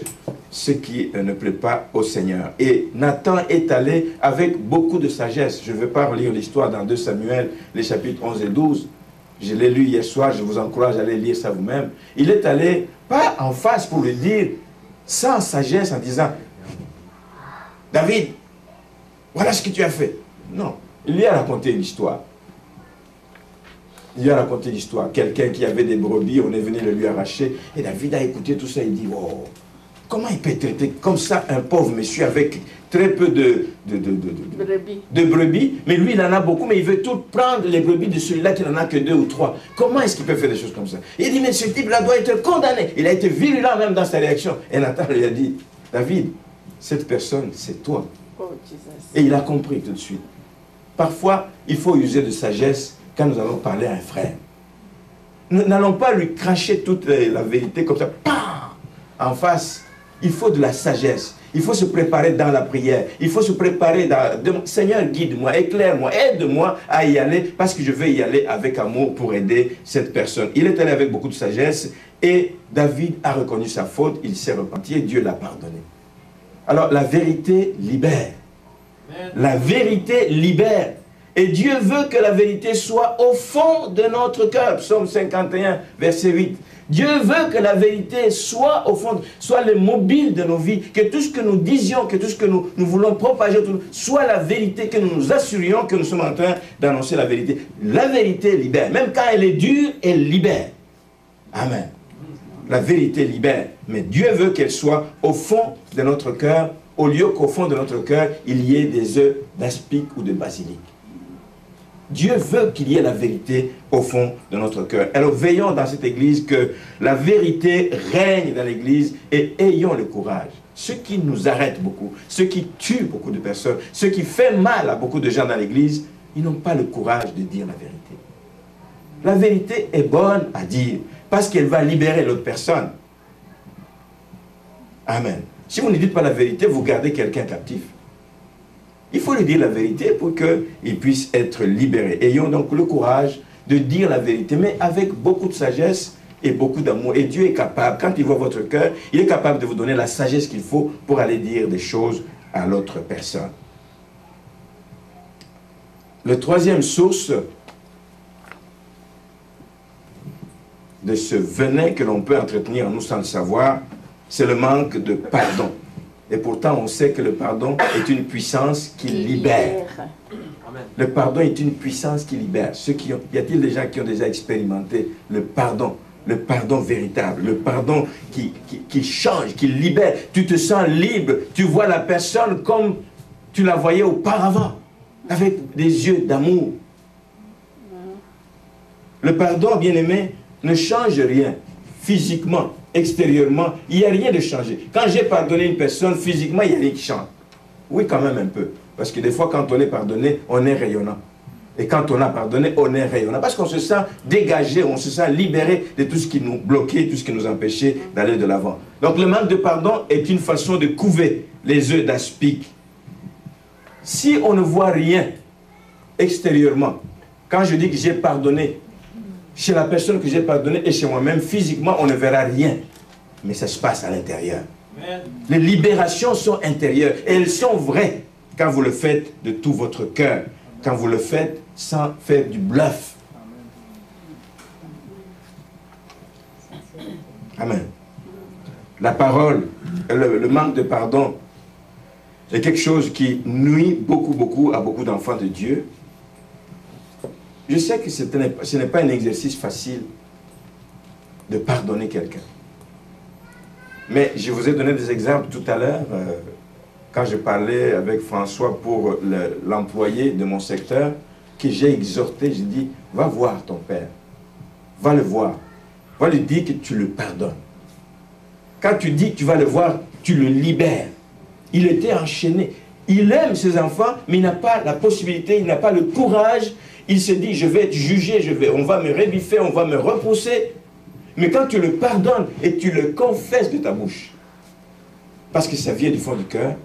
ce qui ne plaît pas au Seigneur. Et Nathan est allé avec beaucoup de sagesse. Je ne vais pas relire l'histoire dans 2 Samuel, les chapitres 11 et 12. Je l'ai lu hier soir, je vous encourage à aller lire ça vous-même. Il est allé, pas en face pour le dire, sans sagesse, en disant, David, voilà ce que tu as fait. Non, il lui a raconté une histoire. Il lui a raconté l'histoire. Quelqu'un qui avait des brebis, on est venu le lui arracher. Et David a écouté tout ça. Il dit, oh, comment il peut traiter comme ça un pauvre monsieur avec très peu de brebis. Mais lui, il en a beaucoup, mais il veut tout prendre les brebis de celui-là qui n'en a que 2 ou 3. Comment est-ce qu'il peut faire des choses comme ça? Il dit, mais ce type-là doit être condamné. Il a été virulent même dans sa réaction. Et Nathan lui a dit, David, cette personne, c'est toi. Oh, Jesus. Et il a compris tout de suite. Parfois, il faut user de sagesse quand nous allons parler à un frère. Nous n'allons pas lui cracher toute la vérité comme ça, pam, en face. Il faut de la sagesse. Il faut se préparer dans la prière. Il faut se préparer dans... Seigneur, guide-moi, éclaire-moi, aide-moi à y aller parce que je vais y aller avec amour pour aider cette personne. Il est allé avec beaucoup de sagesse et David a reconnu sa faute, il s'est repenti et Dieu l'a pardonné. Alors, la vérité libère. La vérité libère. Et Dieu veut que la vérité soit au fond de notre cœur. Psaume 51, verset 8. Dieu veut que la vérité soit au fond, soit le mobile de nos vies, que tout ce que nous disions, que tout ce que nous voulons propager, soit la vérité, que nous nous assurions que nous sommes en train d'annoncer la vérité. La vérité libère. Même quand elle est dure, elle libère. Amen. La vérité libère. Mais Dieu veut qu'elle soit au fond de notre cœur, au lieu qu'au fond de notre cœur, il y ait des œufs d'aspic ou de basilic. Dieu veut qu'il y ait la vérité au fond de notre cœur. Alors veillons dans cette église que la vérité règne dans l'église et ayons le courage. Ce qui nous arrête beaucoup, ce qui tue beaucoup de personnes, ce qui fait mal à beaucoup de gens dans l'église, ils n'ont pas le courage de dire la vérité. La vérité est bonne à dire parce qu'elle va libérer l'autre personne. Amen. Si vous ne dites pas la vérité, vous gardez quelqu'un captif. Il faut lui dire la vérité pour qu'il puisse être libéré. Ayons donc le courage de dire la vérité, mais avec beaucoup de sagesse et beaucoup d'amour. Et Dieu est capable, quand il voit votre cœur, il est capable de vous donner la sagesse qu'il faut pour aller dire des choses à l'autre personne. La troisième source de ce venin que l'on peut entretenir en nous sans le savoir, c'est le manque de pardon. Et pourtant, on sait que le pardon est une puissance qui libère. Le pardon est une puissance qui libère. Y a-t-il des gens qui ont déjà expérimenté le pardon véritable, le pardon qui change, qui libère? Tu te sens libre, tu vois la personne comme tu la voyais auparavant, avec des yeux d'amour. Le pardon, bien-aimé, ne change rien physiquement. Extérieurement, il n'y a rien de changé. Quand j'ai pardonné une personne, physiquement, il n'y a rien qui change. Oui, quand même un peu. Parce que des fois, quand on est pardonné, on est rayonnant. Et quand on a pardonné, on est rayonnant. Parce qu'on se sent dégagé, on se sent libéré de tout ce qui nous bloquait, tout ce qui nous empêchait d'aller de l'avant. Donc le manque de pardon est une façon de couver les œufs d'aspic. Si on ne voit rien extérieurement, quand je dis que j'ai pardonné, chez la personne que j'ai pardonnée et chez moi-même, physiquement, on ne verra rien. Mais ça se passe à l'intérieur. Les libérations sont intérieures. Et elles sont vraies quand vous le faites de tout votre cœur. Quand vous le faites sans faire du bluff. Amen. La parole, le manque de pardon est quelque chose qui nuit beaucoup à beaucoup d'enfants de Dieu. Je sais que ce n'est pas un exercice facile de pardonner quelqu'un. Mais je vous ai donné des exemples tout à l'heure, quand je parlais avec François pour l'employé de mon secteur, que j'ai exhorté, j'ai dit, va voir ton père, va le voir, va lui dire que tu le pardonnes. Quand tu dis que tu vas le voir, tu le libères. Il était enchaîné. Il aime ses enfants, mais il n'a pas la possibilité, il n'a pas le courage. Il se dit, je vais être jugé, on va me rebiffer, on va me repousser. Mais quand tu le pardonnes et tu le confesses de ta bouche, parce que ça vient du fond du cœur,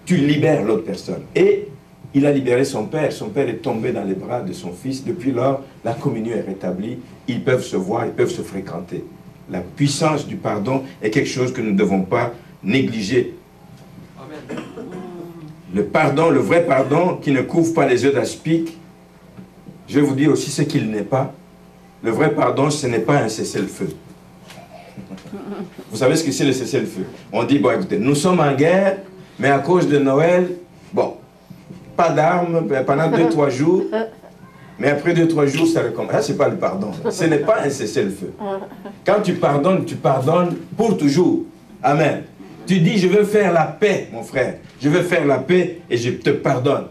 tu libères l'autre personne. Et il a libéré son père est tombé dans les bras de son fils. Depuis lors, la communion est rétablie, ils peuvent se voir, ils peuvent se fréquenter. La puissance du pardon est quelque chose que nous ne devons pas négliger. Amen. Le pardon, le vrai pardon, qui ne couvre pas les œufs d'aspic, je vais vous dire aussi ce qu'il n'est pas. Le vrai pardon, ce n'est pas un cessez-le-feu. Vous savez ce que c'est le cessez-le-feu? On dit, bon écoutez, nous sommes en guerre, mais à cause de Noël, bon, pas d'armes pendant 2-3 jours, mais après 2-3 jours, ça recommence. Ça, ce n'est pas le pardon. Ce n'est pas un cessez-le-feu. Quand tu pardonnes pour toujours. Amen. Tu dis, je veux faire la paix, mon frère. Je veux faire la paix et je te pardonne.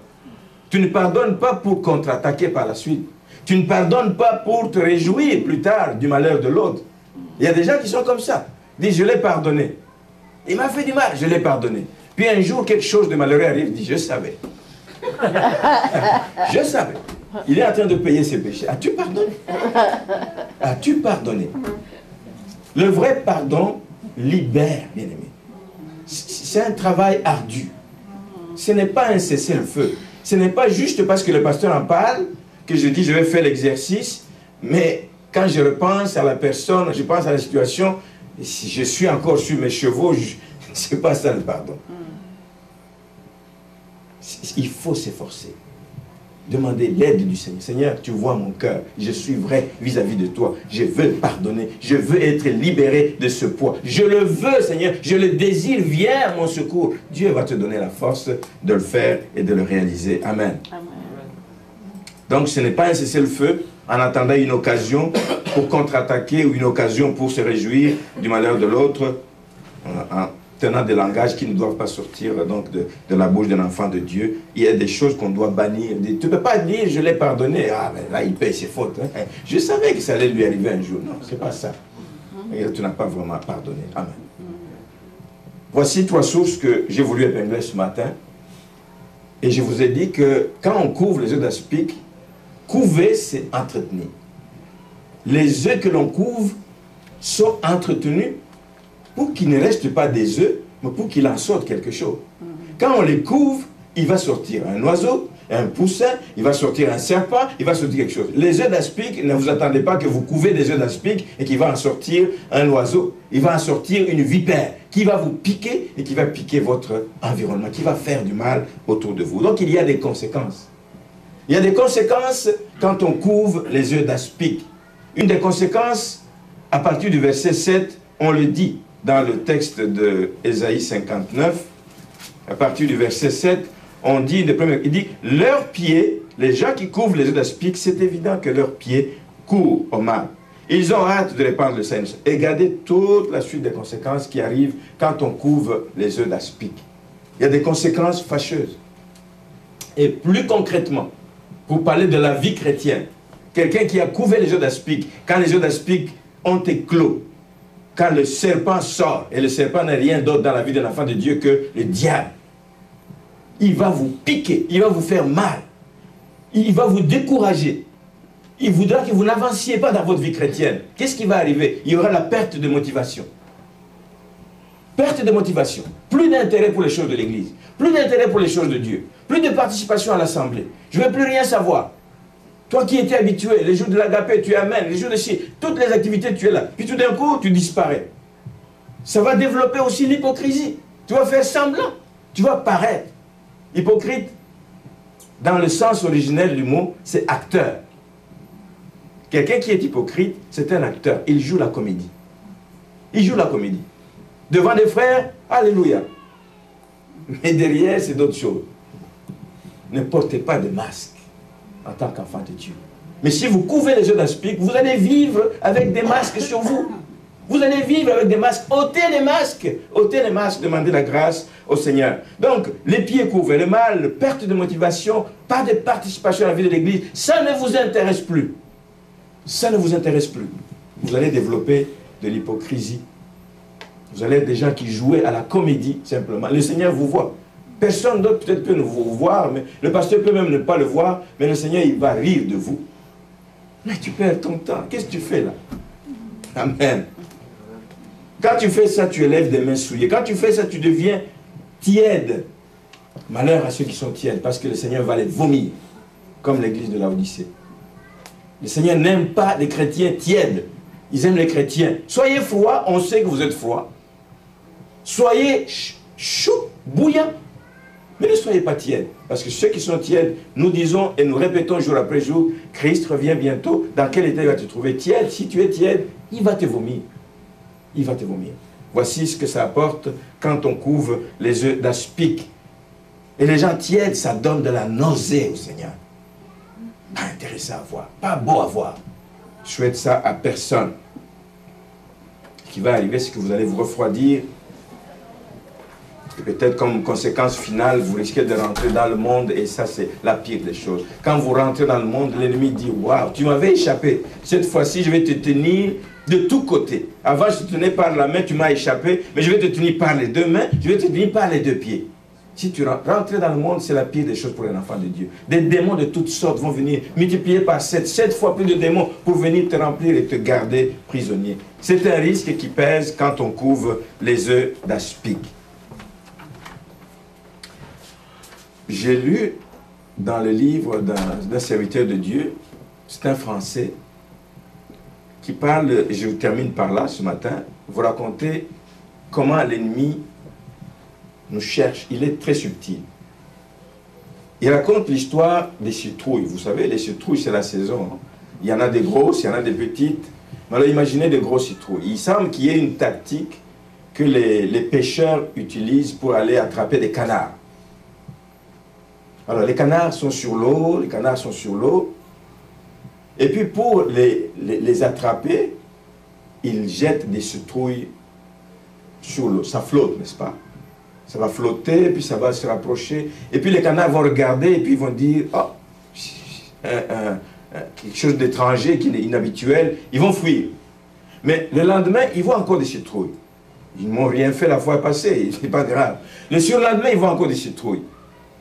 Tu ne pardonnes pas pour contre-attaquer par la suite. Tu ne pardonnes pas pour te réjouir plus tard du malheur de l'autre. Il y a des gens qui sont comme ça. Ils disent, je l'ai pardonné. Il m'a fait du mal, je l'ai pardonné. Puis un jour, quelque chose de malheureux arrive, il dit, je savais. Je savais. Il est en train de payer ses péchés. As-tu pardonné? As-tu pardonné? Le vrai pardon libère, bien-aimé. C'est un travail ardu. Ce n'est pas un cessez-le-feu. Ce n'est pas juste parce que le pasteur en parle que je dis je vais faire l'exercice, mais quand je repense à la personne, je pense à la situation, si je suis encore sur mes chevaux, ce n'est pas ça le pardon. Il faut s'efforcer. Demander l'aide du Seigneur. Seigneur, tu vois mon cœur. Je suis vrai vis-à-vis de toi. Je veux pardonner. Je veux être libéré de ce poids. Je le veux, Seigneur. Je le désire. Viens à mon secours. Dieu va te donner la force de le faire et de le réaliser. Amen. Amen. Donc, ce n'est pas un cessez-le-feu en attendant une occasion pour contre-attaquer ou une occasion pour se réjouir du malheur de l'autre en tenant des langages qui ne doivent pas sortir donc, de la bouche d'un enfant de Dieu. Il y a des choses qu'on doit bannir. Tu ne peux pas dire, je l'ai pardonné. Ah, mais là, il paye ses fautes. Hein. Je savais que ça allait lui arriver un jour. Non, ce n'est pas ça. Et tu n'as pas vraiment pardonné. Amen. Voici 3 sources que j'ai voulu épingler ce matin. Et je vous ai dit que quand on couvre les œufs d'aspic, couver, c'est entretenir. Les œufs que l'on couvre sont entretenus pour qu'il ne reste pas des œufs, mais pour qu'il en sorte quelque chose. Quand on les couvre, il va sortir un oiseau, un poussin, il va sortir un serpent, il va sortir quelque chose. Les œufs d'aspic, ne vous attendez pas que vous couvez des œufs d'aspic et qu'il va en sortir un oiseau. Il va en sortir une vipère qui va vous piquer et qui va piquer votre environnement, qui va faire du mal autour de vous. Donc il y a des conséquences. Il y a des conséquences quand on couvre les œufs d'aspic. Une des conséquences, à partir du verset 7, on le dit dans le texte de Ésaïe 59, à partir du verset 7, on dit, il dit, leurs pieds, les gens qui couvrent les œufs d'aspic, c'est évident que leurs pieds courent au mal. Ils ont hâte de répandre le sang. Et regardez toute la suite des conséquences qui arrivent quand on couvre les œufs d'aspic. Il y a des conséquences fâcheuses. Et plus concrètement, pour parler de la vie chrétienne, quelqu'un qui a couvert les œufs d'aspic, quand les œufs d'aspic ont éclos, quand le serpent sort, et le serpent n'est rien d'autre dans la vie d'un enfant de Dieu que le diable, il va vous piquer, il va vous faire mal, il va vous décourager, il voudra que vous n'avanciez pas dans votre vie chrétienne. Qu'est-ce qui va arriver? Il y aura la perte de motivation. Perte de motivation, plus d'intérêt pour les choses de l'Église, plus d'intérêt pour les choses de Dieu, plus de participation à l'Assemblée. Je ne veux plus rien savoir. Toi qui étais habitué, les jours de l'agapé, tu amènes, les jours de ci, toutes les activités, tu es là. Puis tout d'un coup, tu disparais. Ça va développer aussi l'hypocrisie. Tu vas faire semblant. Tu vas paraître. Hypocrite, dans le sens originel du mot, c'est acteur. Quelqu'un qui est hypocrite, c'est un acteur. Il joue la comédie. Il joue la comédie. Devant des frères, alléluia. Mais derrière, c'est d'autres choses. Ne portez pas de masque en tant qu'enfant de Dieu. Mais si vous couvrez les yeux d'aspic, vous allez vivre avec des masques sur vous. Vous allez vivre avec des masques. Ôtez les masques. Ôtez les masques. Demandez la grâce au Seigneur. Donc, les pieds couverts, le mal, perte de motivation, pas de participation à la vie de l'Église, ça ne vous intéresse plus. Ça ne vous intéresse plus. Vous allez développer de l'hypocrisie. Vous allez être des gens qui jouent à la comédie, simplement. Le Seigneur vous voit. Personne d'autre peut-être peut vous voir, mais le pasteur peut même ne pas le voir, mais le Seigneur, il va rire de vous. Mais tu perds ton temps. Qu'est-ce que tu fais là? Amen. Quand tu fais ça, tu élèves des mains souillées. Quand tu fais ça, tu deviens tiède. Malheur à ceux qui sont tièdes, parce que le Seigneur va les vomir, comme l'église de Laodicée. Le Seigneur n'aime pas les chrétiens tièdes. Ils aiment les chrétiens. Soyez froids, on sait que vous êtes froids. Soyez chauds, bouillants. Mais ne soyez pas tièdes. Parce que ceux qui sont tièdes, nous disons et nous répétons jour après jour, Christ revient bientôt. Dans quel état il va te trouver tiède? Si tu es tiède, il va te vomir. Il va te vomir. Voici ce que ça apporte quand on couvre les œufs d'aspic. Et les gens tièdes, ça donne de la nausée au Seigneur. Pas intéressant à voir, pas beau à voir. Je souhaite ça à personne. Ce qui va arriver, c'est que vous allez vous refroidir. Et peut-être comme conséquence finale, vous risquez de rentrer dans le monde, et ça c'est la pire des choses. Quand vous rentrez dans le monde, l'ennemi dit, waouh, tu m'avais échappé. Cette fois-ci, je vais te tenir de tous côtés. Avant, je te tenais par la main, tu m'as échappé, mais je vais te tenir par les deux mains, je vais te tenir par les deux pieds. Si tu rentres dans le monde, c'est la pire des choses pour un enfant de Dieu. Des démons de toutes sortes vont venir multiplier par 7 fois plus de démons pour venir te remplir et te garder prisonnier. C'est un risque qui pèse quand on couvre les œufs d'aspic. J'ai lu dans le livre d'un serviteur de Dieu, c'est un Français, qui parle, et je termine par là ce matin, vous raconter comment l'ennemi nous cherche. Il est très subtil. Il raconte l'histoire des citrouilles. Vous savez, les citrouilles, c'est la saison. Hein. Il y en a des grosses, il y en a des petites. Mais alors, imaginez des grosses citrouilles. Il semble qu'il y ait une tactique que les pêcheurs utilisent pour aller attraper des canards. Alors, les canards sont sur l'eau, Et puis, pour les attraper, ils jettent des citrouilles sur l'eau. Ça flotte, n'est-ce pas? Ça va flotter, puis ça va se rapprocher. Et puis les canards vont regarder, et puis ils vont dire, oh, quelque chose d'étranger, qui est inhabituel. Ils vont fuir. Mais le lendemain, ils voient encore des citrouilles. Ils ne m'ont rien fait la fois passée, c'est pas grave. Le surlendemain, ils voient encore des citrouilles.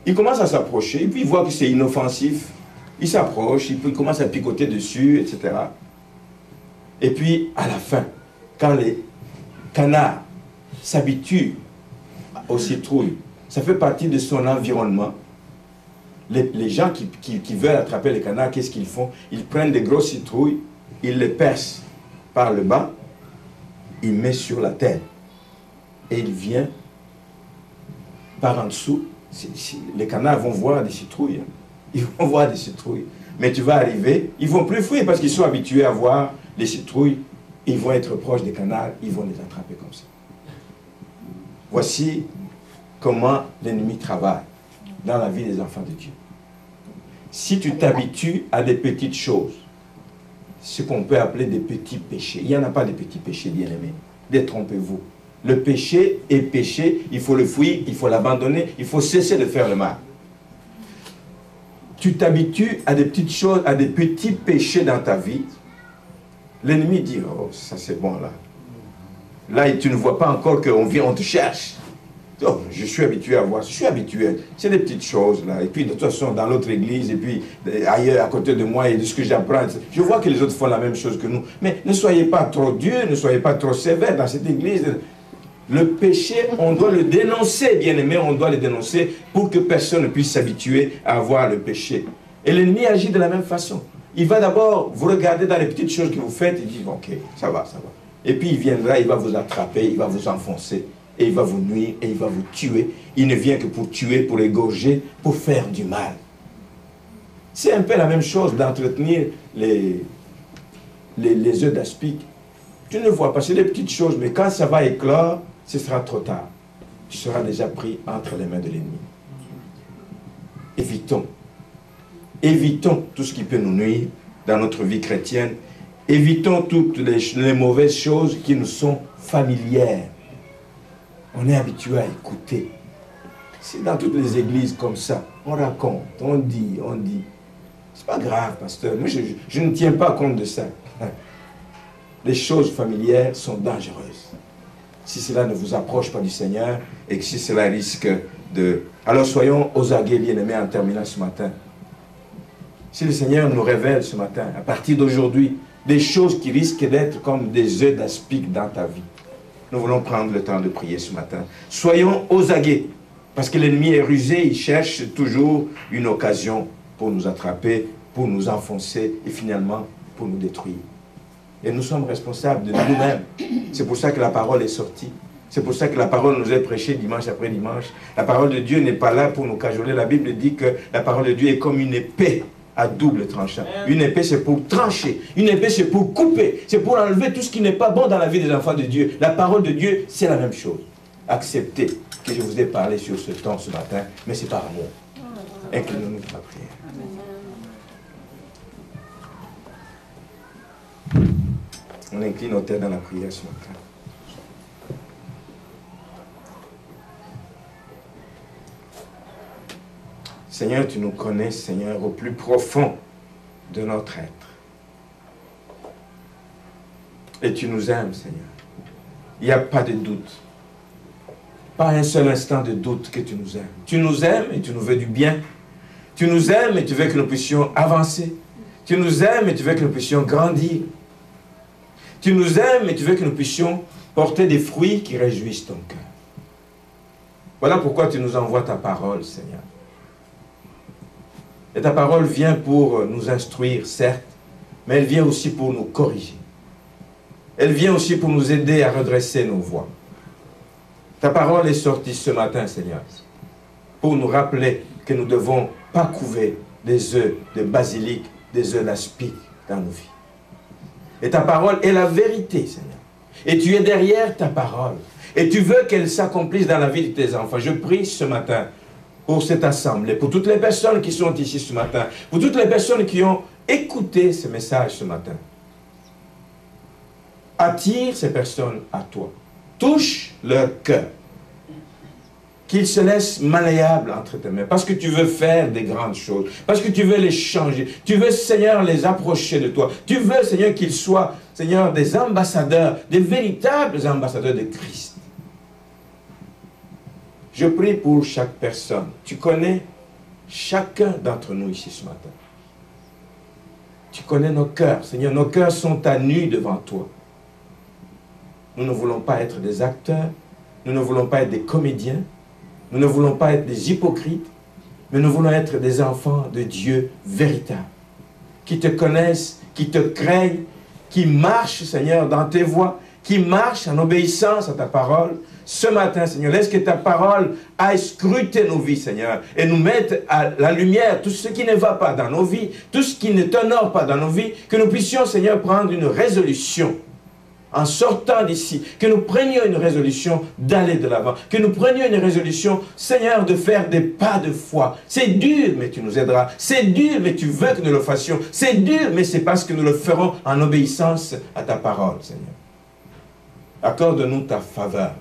Ils commencent à s'approcher, et puis ils voient que c'est inoffensif. Ils s'approchent, ils commencent à picoter dessus, etc. Et puis, à la fin, quand les canards s'habituent aux citrouilles, ça fait partie de son environnement. Les gens qui veulent attraper les canards, qu'est-ce qu'ils font? Ils prennent des grosses citrouilles, ils les percent par le bas, ils mettent sur la terre. Et il vient par en dessous. Les canards vont voir des citrouilles. Ils vont voir des citrouilles. Mais tu vas arriver, ils ne vont plus fuir parce qu'ils sont habitués à voir les citrouilles. Ils vont être proches des canards, ils vont les attraper comme ça. Voici comment l'ennemi travaille dans la vie des enfants de Dieu. Si tu t'habitues à des petites choses, ce qu'on peut appeler des petits péchés, il n'y en a pas de petits péchés, bien-aimés. Détrompez-vous. Le péché est péché, il faut le fuir, il faut l'abandonner, il faut cesser de faire le mal. Tu t'habitues à des petites choses, à des petits péchés dans ta vie. L'ennemi dit, oh, ça c'est bon là. Là, tu ne vois pas encore qu'on vient, on te cherche. Oh, je suis habitué à voir, je suis habitué. C'est des petites choses là. Et puis de toute façon, dans l'autre église, et puis ailleurs, à côté de moi, et de ce que j'apprends, je vois que les autres font la même chose que nous. Mais ne soyez pas trop dur, ne soyez pas trop sévère dans cette église. Le péché, on doit le dénoncer, bien-aimé, on doit le dénoncer pour que personne ne puisse s'habituer à avoir le péché. Et l'ennemi agit de la même façon. Il va d'abord vous regarder dans les petites choses que vous faites et dire, ok, ça va, ça va. Et puis il viendra, il va vous attraper, il va vous enfoncer, et il va vous nuire, et il va vous tuer. Il ne vient que pour tuer, pour égorger, pour faire du mal. C'est un peu la même chose d'entretenir les œufs d'aspic. Tu ne vois pas, c'est des petites choses, mais quand ça va éclore, ce sera trop tard. Tu seras déjà pris entre les mains de l'ennemi. Évitons. Évitons tout ce qui peut nous nuire dans notre vie chrétienne. Évitons toutes les mauvaises choses qui nous sont familières. On est habitué à écouter. C'est dans toutes les églises comme ça. On raconte, on dit. C'est pas grave, pasteur. Moi, je ne tiens pas compte de ça. Les choses familières sont dangereuses. Si cela ne vous approche pas du Seigneur et que si cela risque de... Alors soyons aux aguets, bien-aimés, en terminant ce matin. Si le Seigneur nous révèle ce matin, à partir d'aujourd'hui, des choses qui risquent d'être comme des œufs d'aspic dans ta vie, nous voulons prendre le temps de prier ce matin. Soyons aux aguets, parce que l'ennemi est rusé, il cherche toujours une occasion pour nous attraper, pour nous enfoncer et finalement pour nous détruire. Et nous sommes responsables de nous-mêmes. C'est pour ça que la parole est sortie. C'est pour ça que la parole nous est prêchée dimanche après dimanche. La parole de Dieu n'est pas là pour nous cajoler. La Bible dit que la parole de Dieu est comme une épée à double tranchant. Une épée, c'est pour trancher. Une épée, c'est pour couper. C'est pour enlever tout ce qui n'est pas bon dans la vie des enfants de Dieu. La parole de Dieu, c'est la même chose. Acceptez que je vous ai parlé sur ce temps ce matin, mais c'est par amour. Inclinons-nous pour la prière. On incline nos têtes dans la prière ce matin. Seigneur, tu nous connais, Seigneur, au plus profond de notre être. Et tu nous aimes, Seigneur. Il n'y a pas de doute. Pas un seul instant de doute que tu nous aimes. Tu nous aimes et tu nous veux du bien. Tu nous aimes et tu veux que nous puissions avancer. Tu nous aimes et tu veux que nous puissions grandir. Tu nous aimes et tu veux que nous puissions porter des fruits qui réjouissent ton cœur. Voilà pourquoi tu nous envoies ta parole, Seigneur. Et ta parole vient pour nous instruire, certes, mais elle vient aussi pour nous corriger. Elle vient aussi pour nous aider à redresser nos voies. Ta parole est sortie ce matin, Seigneur, pour nous rappeler que nous ne devons pas couver des œufs de basilic, des œufs d'aspic dans nos vies. Et ta parole est la vérité, Seigneur. Et tu es derrière ta parole. Et tu veux qu'elle s'accomplisse dans la vie de tes enfants. Je prie ce matin pour cette assemblée, pour toutes les personnes qui sont ici ce matin, pour toutes les personnes qui ont écouté ce message ce matin. Attire ces personnes à toi. Touche leur cœur. Qu'ils se laissent malléables entre tes mains. Parce que tu veux faire des grandes choses. Parce que tu veux les changer. Tu veux, Seigneur, les approcher de toi. Tu veux, Seigneur, qu'ils soient, Seigneur, des ambassadeurs, des véritables ambassadeurs de Christ. Je prie pour chaque personne. Tu connais chacun d'entre nous ici ce matin. Tu connais nos cœurs. Seigneur, nos cœurs sont à nu devant toi. Nous ne voulons pas être des acteurs. Nous ne voulons pas être des comédiens. Nous ne voulons pas être des hypocrites. Mais nous voulons être des enfants de Dieu véritables. Qui te connaissent, qui te craignent, qui marchent, Seigneur, dans tes voies, qui marchent en obéissance à ta parole. Ce matin, Seigneur, laisse que ta parole aille scruter nos vies, Seigneur, et nous mette à la lumière tout ce qui ne va pas dans nos vies, tout ce qui ne t'honore pas dans nos vies, que nous puissions, Seigneur, prendre une résolution en sortant d'ici, que nous prenions une résolution d'aller de l'avant, que nous prenions une résolution, Seigneur, de faire des pas de foi. C'est dur, mais tu nous aideras. C'est dur, mais tu veux que nous le fassions. C'est dur, mais c'est parce que nous le ferons en obéissance à ta parole, Seigneur. Accorde-nous ta faveur.